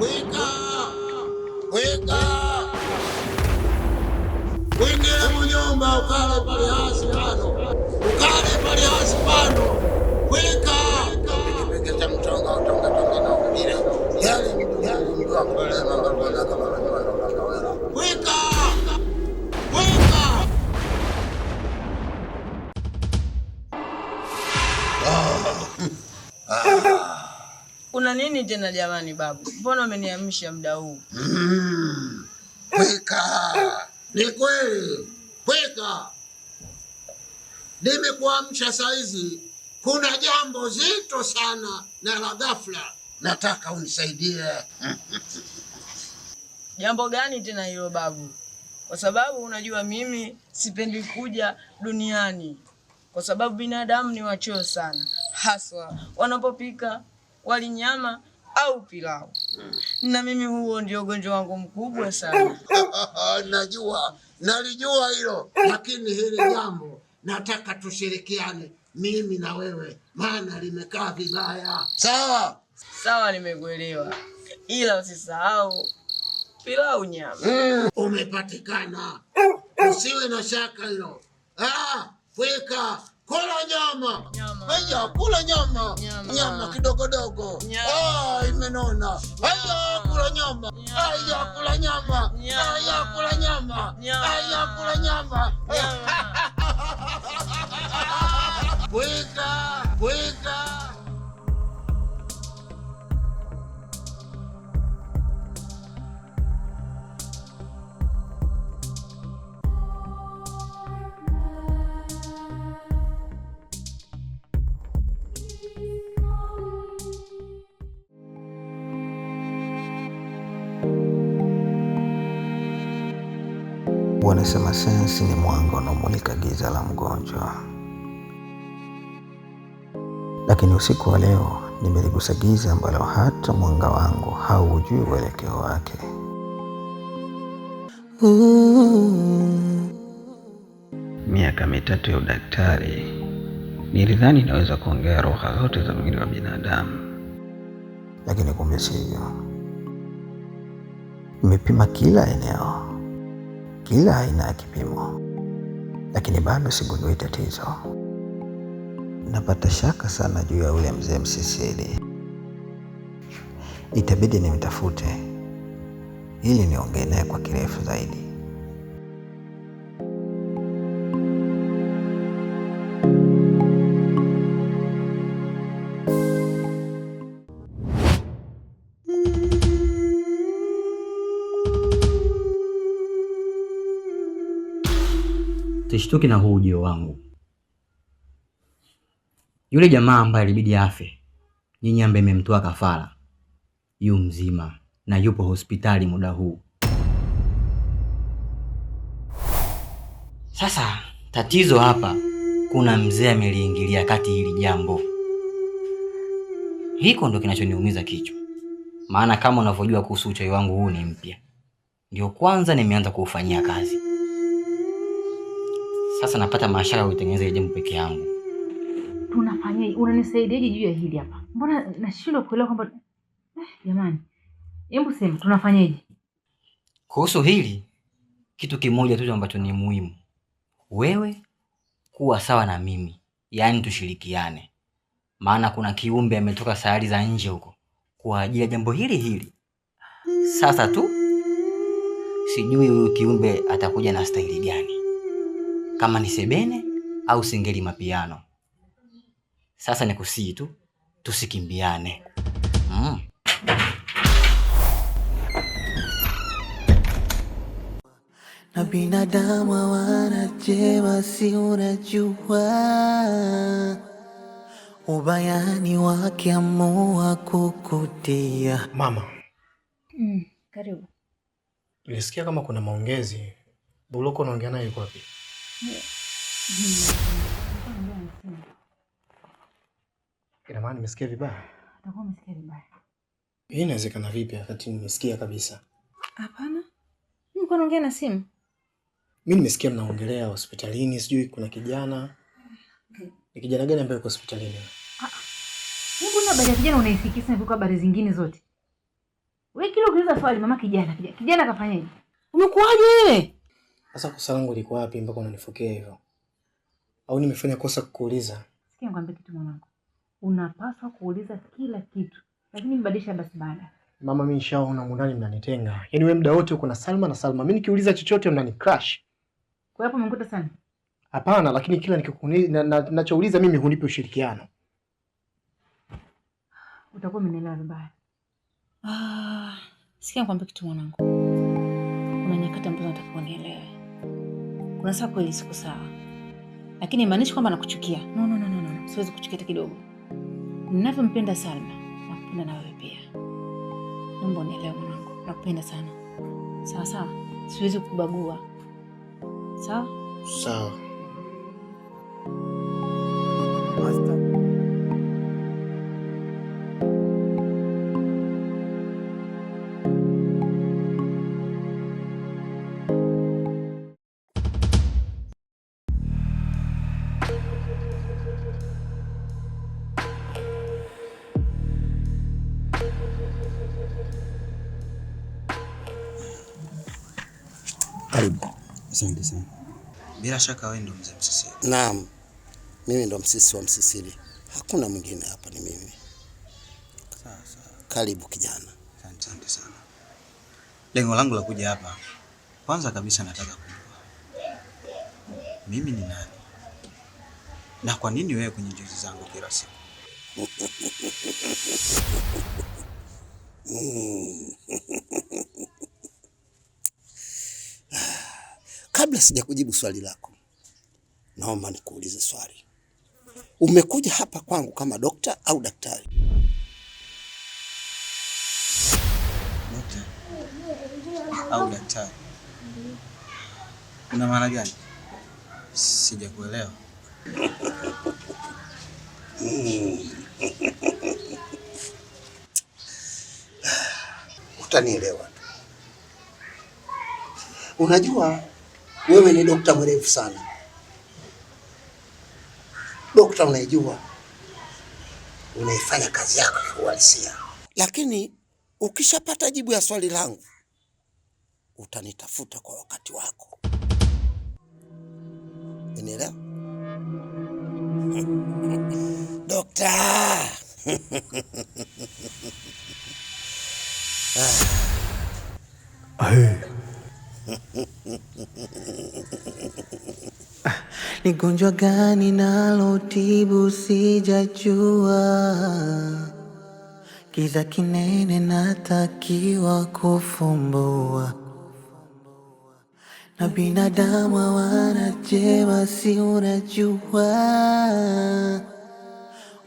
Wika! Wika! Wingile munyumba ukale pale hasi pano. Ukale pale hasi pano. Wika! Peke cha mchanga utonga na umbile. Yale mdu wa kule mamba kona kama Wika! Wika! Kuna nini tena jamani babu? Mbona umeniamsha muda huu? Wika! Ni kweli. Wika! Nimekuamsha saizi. Kuna jambo zito sana na la ghafla. Nataka unisaidie. Jambo gani tena hilo babu? Kwa sababu unajua mimi sipendi kuja duniani. Kwa sababu binadamu ni wachoyo sana. Haswa wanapopika wali nyama au pilau. Na mimi huo ndio ugonjwa wangu mkubwa sana. Nalijua hilo. Lakini hili jambo nataka tushirikiane mimi na wewe. Maana limekaa vibaya. Sawa? Sawa, nimekuelewa. Ila usisahau pilau nyama. Umepatikana. Usiwe na shaka hilo. Wika, kula nyama. Haya, kula nyama. Nyama kidogodogo. Imenona. Haya, kula nyama. Haya, kula nyama. Haya, kula nyama. Haya, kula nyama. Wika, wika. Wanasema sensi ni mwanga unaomulika giza la mgonjwa. Lakini usiku wa leo nimeligusa giza ambalo hata mwanga wangu haujui uelekeo wake. Miaka 3 ya udaktari, nilidhani naweza kuongea roho zote za mwili wa binadamu. Lakini kumbe sivyo. Nimepima kila eneo, kila aina ya kipimo, lakini bado sigundui tatizo. Napata shaka sana juu ya ule mzee Msisili. Itabidi nimtafute ili niongee naye kwa kirefu zaidi. Sishtuki na huu ujio wangu. Yule jamaa ambaye ilibidi afe, nyinyi ambaye mmemtoa kafara, yu mzima na yupo hospitali muda huu. Sasa tatizo hapa, kuna mzee ameliingilia kati hili jambo. Hiko ndo kinachoniumiza kichwa. Maana kama unavyojua kuhusu uchawi wangu huu ni mpya. Ndio kwanza nimeanza kuufanyia kazi. Sasa napata mashaka ya kutengeneza ile jambo peke yangu. Tunafanyaje? Unanisaidiaje juu ya hili hapa? Mbona nashindwa kuelewa kwamba jamani. Hebu sema tunafanyaje? Kuhusu hili, kitu kimoja tu ambacho ni muhimu. Wewe kuwa sawa na mimi, yaani tushirikiane. Maana kuna kiumbe ametoka sayari za nje huko kwa ajili ya jambo hili. Sasa tu sijui huyu kiumbe atakuja na staili gani. Kama ni sebene au singeli mapiano. Sasa nikusii tu tusikimbiane. Na binadamu wanajema, si unajua ubayani wake amua kukutia. Mama. Karibu. Nilisikia kama kuna maongezi. Buloko unaongea naye yuko wapi? Ina maana nimesikia vibaya? Atakuwa umesikia vibaya. Hii inawezekana vipi wakati nimesikia kabisa? Hapana. Nilikuwa naongea na simu. Mimi nimesikia mnaongelea hospitalini, sijui kuna kijana. Ni kijana gani ambaye yuko hospitalini? Mbona habari ya kijana unaisikisa na habari zingine zote? Wewe kile ukiuliza swali mama kijana kafanyaje? Umekuaje wewe? Sasa kosa langu liko wapi mpaka unanifokea hivyo? Au nimefanya kosa kukuuliza? Sikia nikwambie kitu mwanangu. Unapaswa kuuliza kila kitu. Lakini mbadilisha basi baada. Mama, mimi nishaona mundani mnanitenga. Yaani wewe muda wote uko na Salma. Mimi nikiuliza chochote mnani crash. Kwa hapo umekuta sana? Hapana, lakini kila ninachouliza mimi hunipi ushirikiano. Utakuwa umenielewa vibaya. Sikia nikwambie kitu mwanangu. Kuna nyakati ambazo nataka unielewe. Kuna saa kweli siko sawa. Lakini imaanisha kwamba nakuchukia. No. Siwezi kuchukia hata kidogo. Ninavyompenda Salma, nakupenda na wewe pia. Naomba unielewe mwanangu. Nakupenda sana. Sawa. Siwezi kukubagua. Sawa? Sawa. Master. Karibu. Asante sana. Bila shaka wewe ndo mzee Msisili. Naam. Mimi ndo msisi wa Msisili. Hakuna mwingine hapa, ni mimi. Sawa. Karibu kijana. Asante sana. Lengo langu la kuja hapa, kwanza kabisa nataka kujua mimi ni nani? Na kwa nini wewe kwenye njozi zangu kila siku? Kabla sija kujibu swali lako, naomba nikuulize swali. Umekuja hapa kwangu kama dokta au daktari? Dokta au daktari? Una maana gani? Sijakuelewa. Utanielewa tu. Unajua wewe ni dokta mwerevu sana. Dokta unajua unaifanya kazi yako kwa uhalisia. Lakini ukishapata jibu ya swali langu, utanitafuta kwa wakati wako. Unielewa? Dokta. Ni gonjwa gani nalotibu sijajua, kiza kinene natakiwa kufumbua, na binadamu wanajema si unajua,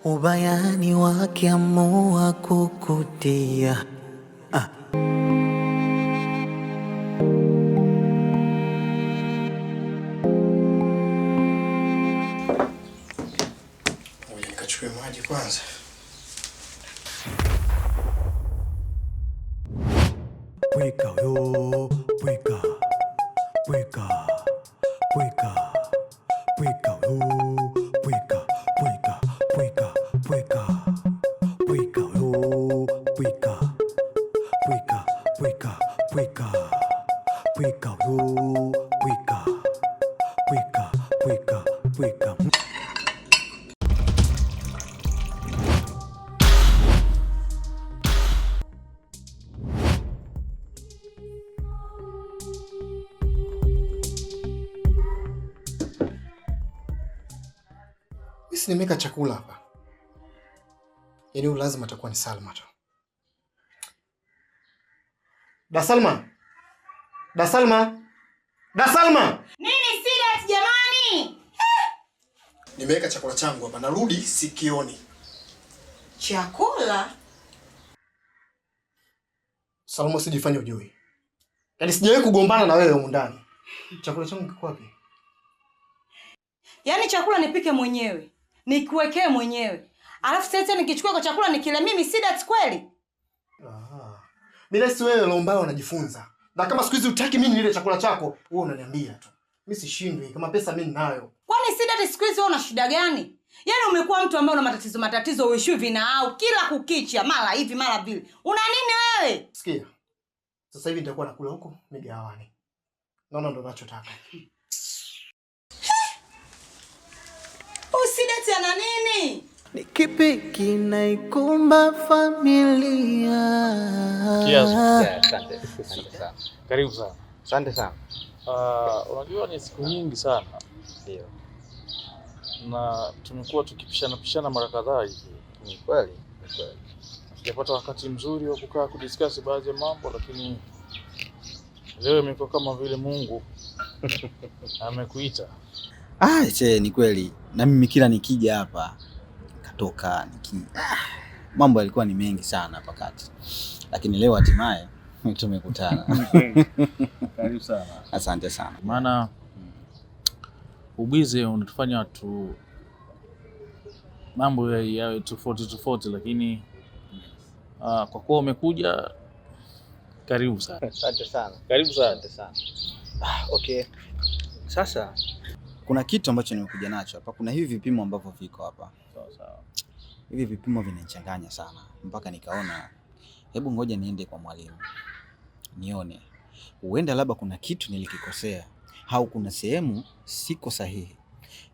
ubayani wake amua kukutia. Nikachukue maji kwanza. Weka yo, weka. Weka yo, weka. Weka yo, weka. Weka yo, weka. Mimi nimeka chakula hapa. Yaani lazima atakuwa ni Salma tu. Da Salma. Nini sida jamani? Nimeweka chakula changu hapa, narudi sikioni. Chakula? Salma, usijifanye ujui. Yaani sijawahi kugombana na wewe huko ndani. Chakula changu kiko wapi? Yaani chakula nipike mwenyewe, nikuwekee mwenyewe. Alafu sasa nikichukua kwa chakula nikile mimi sida kweli? Mimi si wewe leo unajifunza. Na kama siku hizi utaki mimi nile chakula chako, wewe unaniambia tu. Mimi sishindwi, kama pesa mimi ninayo. Kwani sida siku hizi wewe una shida gani? Yaani umekuwa mtu ambaye una matatizo uishiwi vinao kila kukicha, mara hivi mara vile. Una nini wewe? Sikia. Sasa hivi nitakuwa nakula huko migawani. Naona ndo ninachotaka. Usidete ana nini? Ni kipi kinaikumba familia? Asante sana. Karibu sana. Asante sana. Unajua ni siku nyingi sana. Ndio. Na tumekuwa tukipishana mara kadhaa hivi. Ni kweli. Sijapata wakati mzuri wa kukaa kudiscuss baadhi ya mambo, lakini leo imekuwa kama vile Mungu amekuita. Ni kweli. Na mimi kila nikija hapa katoka mambo yalikuwa ni mengi sana hapa kati. Lakini leo hatimaye tumekutana. Karibu sana. Asante sana. Maana ubize unatufanya watu mambo yawe tofauti, lakini kwa kuwa umekuja, karibu sana. Asante sana. Karibu sana. Asante sana. Okay. Sasa kuna kitu ambacho nimekuja nacho hapa. Kuna hivi vipimo ambavyo viko hapa. Sawa. Hivi vipimo vinanichanganya sana mpaka nikaona hebu ngoja niende kwa mwalimu. Nione. Huenda labda kuna kitu nilikikosea au kuna sehemu siko sahihi.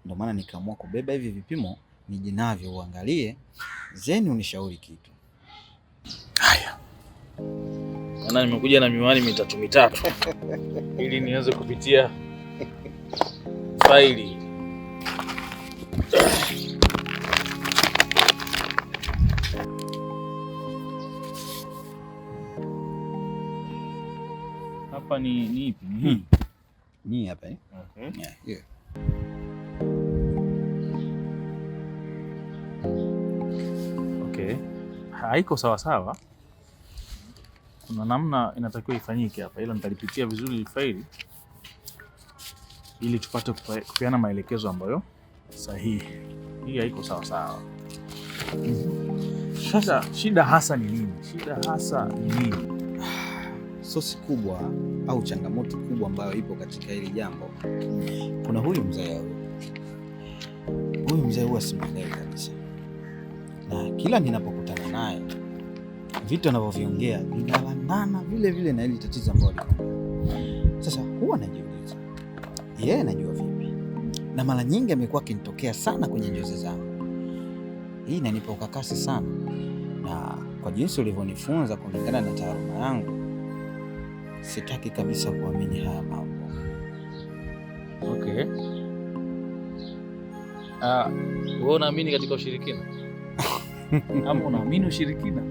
Ndio maana nikaamua kubeba hivi vipimo nije navyo uangalie, zeni unishauri kitu. Haya. Maana nimekuja na miwani mitatu ili niweze kupitia faili. Hapa ni ipi? Ni hii. Ni hapa eh? Okay. Yeah. Okay. Haiko sawa. Kuna namna inatakiwa ifanyike hapa, ila nitalipitia vizuri faili ili tupate kupeana maelekezo ambayo sahihi. Hii haiko sawa. Sasa shida hasa ni nini? Sosi kubwa au changamoto kubwa ambayo ipo katika hili jambo. Kuna huyu mzee huwa simwelewi kabisa. Na kila ninapokutana naye vitu anavyoviongea vinalandana vile na ile tatizo ambalo liko. Sasa huwa najiuliza, yeye anajua vipi? Na mara nyingi amekuwa akinitokea sana kwenye njozi zangu. Hii inanipa ukakasi sana. Na kwa jinsi ulivyonifunza kulingana na taaluma yangu, sitaki kabisa kuamini haya mambo. Okay. Wewe unaamini katika ushirikina? Ama unaamini ushirikina?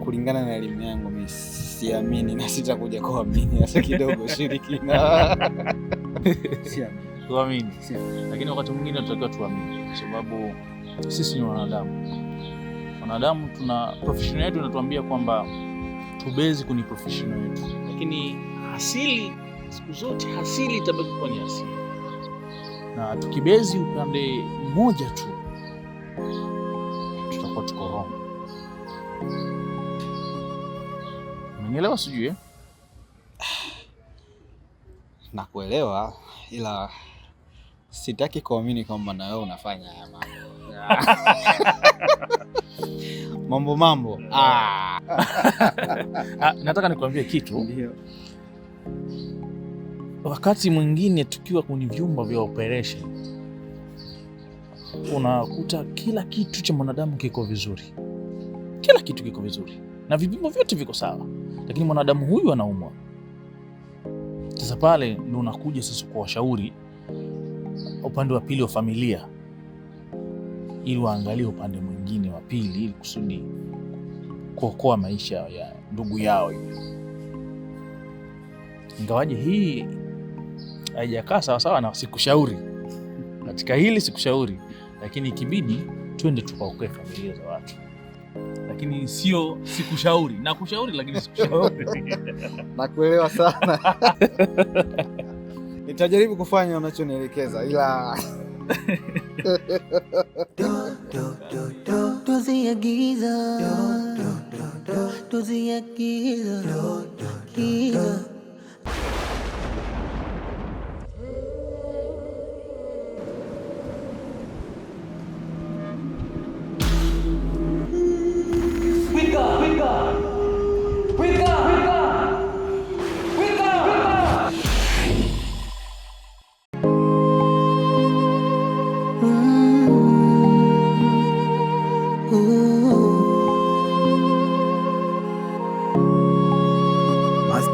Kulingana na elimu yangu mimi siamini na sitakuja kuamini hata kidogo ushirikina. Siamini. Tuamini. Lakini wakati mwingine tunatakiwa tuamini kwa sababu sisi ni wanadamu. Wanadamu tuna profession yetu inatuambia kwamba tubezi kuni professional yetu. Lakini asili siku zote itabaki kuwa ni asili. Na tukibezi upande mmoja tu tutakuwa tuko wrong. Unanielewa sijui? Nakuelewa, ila sitaki kuamini kwamba na wewe unafanya haya mambo. Nataka nikwambie kitu. Ndio. Wakati mwingine tukiwa kwenye vyumba vya operation unakuta kila kitu cha mwanadamu kiko vizuri. Na vipimo vyote viko sawa. Lakini mwanadamu huyu anaumwa. Sasa pale ndio unakuja sasa kwa washauri upande wa pili wa familia ili waangalie upande mwingine wa pili ili kusudi kuokoa maisha ya ndugu yao. Ingawaje hii haijakaa sawa na sikushauri. Katika hili sikushauri, lakini ikibidi twende tukaokoe familia za watu. Lakini sio sikushauri. Nakushauri lakini sikushauri. Nakuelewa sana. Nitajaribu kufanya unachonielekeza ila dozi ya giza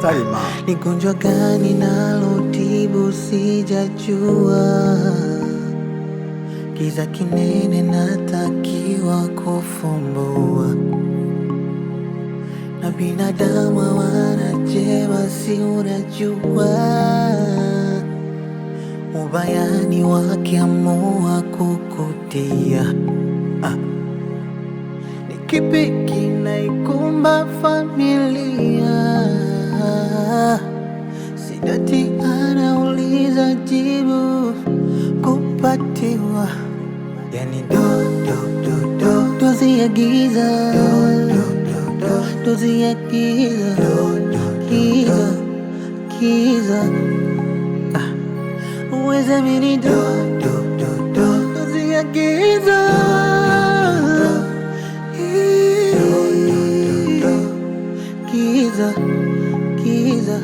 Taima. Ni gonjwa gani nalotibu sijajua, kiza kinene natakiwa kufumbua, na binadamu wanajema si unajua, ubayani wakiamua kukutia. Ni kipi kinaikumba familia? Sidati anauliza jibu kupatiwa, yani dozi ya giza, dozi ya giza, giza. Uweze mini dozi ya giza, giza, giza.